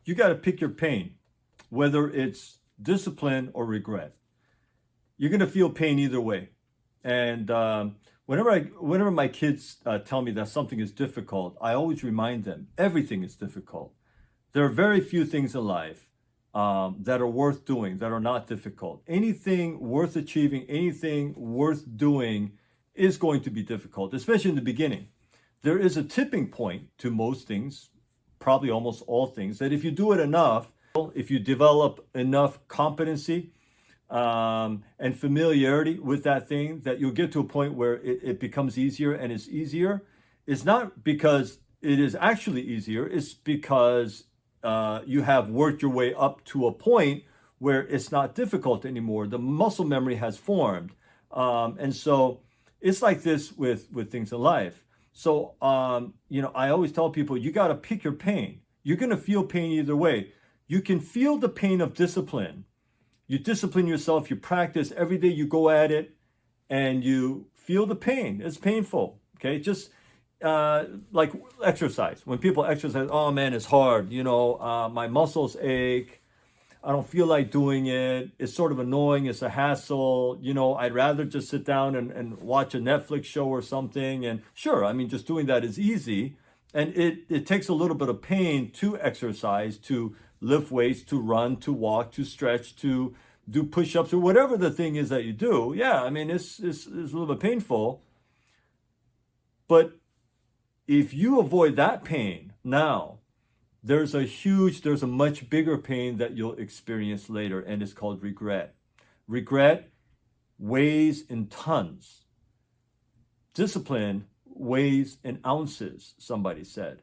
you got to pick your pain, whether it's discipline or regret. You're going to feel pain either way. And whenever my kids tell me that something is difficult, I always remind them everything is difficult. There are very few things in life that are worth doing that are not difficult. Anything worth achieving, anything worth doing is going to be difficult, especially in the beginning. There is a tipping point to most things, probably almost all things, that if you do it enough, if you develop enough competency and familiarity with that thing, that you'll get to a point where it becomes easier and it's easier. It's not because it is actually easier, it's because you have worked your way up to a point where it's not difficult anymore. The muscle memory has formed. And so it's like this with things in life. So, I always tell people, you got to pick your pain. You're going to feel pain either way. You can feel the pain of discipline. You discipline yourself, you practice every day, you go at it, and you feel the pain. It's painful, okay? Just like exercise. When people exercise, oh man, it's hard. My muscles ache. I don't feel like doing it. It's sort of annoying. It's a hassle. I'd rather just sit down and watch a Netflix show or something. And sure, just doing that is easy. And it takes a little bit of pain to exercise, to lift weights, to run, to walk, to stretch, to do push-ups, or whatever the thing is that you do. Yeah, it's a little bit painful. But if you avoid that pain now, there's a much bigger pain that you'll experience later, and it's called regret. Regret weighs in tons. Discipline weighs in ounces, somebody said.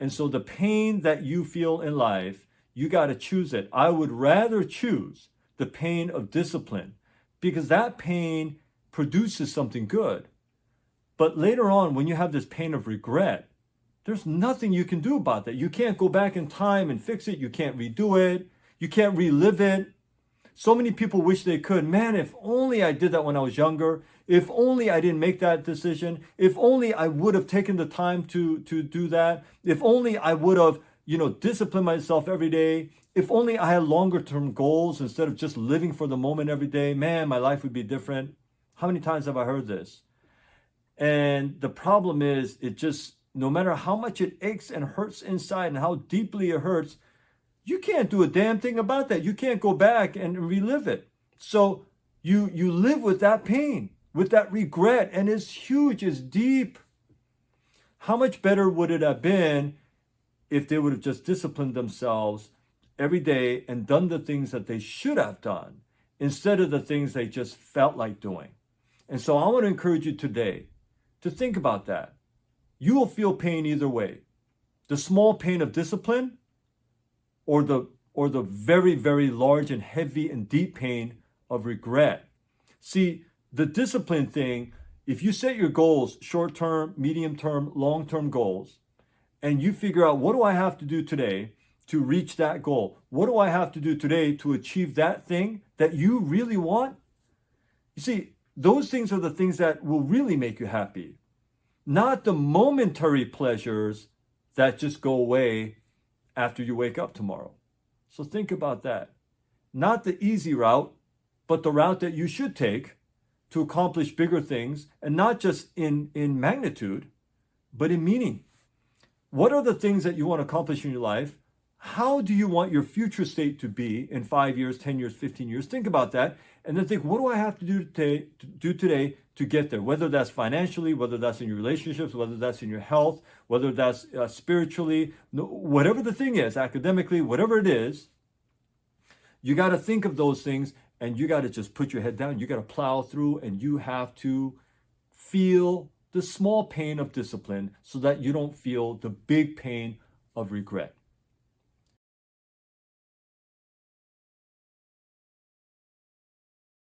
And so the pain that you feel in life, you got to choose it. I would rather choose the pain of discipline, because that pain produces something good. But later on, when you have this pain of regret, there's nothing you can do about that. You can't go back in time and fix it. You can't redo it. You can't relive it. So many people wish they could. Man, if only I did that when I was younger. If only I didn't make that decision. If only I would have taken the time to do that. If only I would have, disciplined myself every day. If only I had longer term goals instead of just living for the moment every day. Man, my life would be different. How many times have I heard this? And the problem is, no matter how much it aches and hurts inside and how deeply it hurts, you can't do a damn thing about that. You can't go back and relive it. So you live with that pain, with that regret, and it's huge, it's deep. How much better would it have been if they would have just disciplined themselves every day and done the things that they should have done instead of the things they just felt like doing? And so I want to encourage you today to think about that. You will feel pain either way. The small pain of discipline or the very, very large and heavy and deep pain of regret. See, the discipline thing, if you set your goals, short-term, medium-term, long-term goals, and you figure out, what do I have to do today to reach that goal? What do I have to do today to achieve that thing that you really want? You see, those things are the things that will really make you happy. Not the momentary pleasures that just go away after you wake up tomorrow. So think about that. Not the easy route, but the route that you should take to accomplish bigger things, and not just in magnitude, but in meaning. What are the things that you want to accomplish in your life? How do you want your future state to be in 5 years, 10 years, 15 years? Think about that. And then think, what do I have to do today to get there? Whether that's financially, whether that's in your relationships, whether that's in your health, whether that's spiritually, whatever the thing is, academically, whatever it is, you got to think of those things, and you got to just put your head down. You got to plow through, and you have to feel the small pain of discipline so that you don't feel the big pain of regret.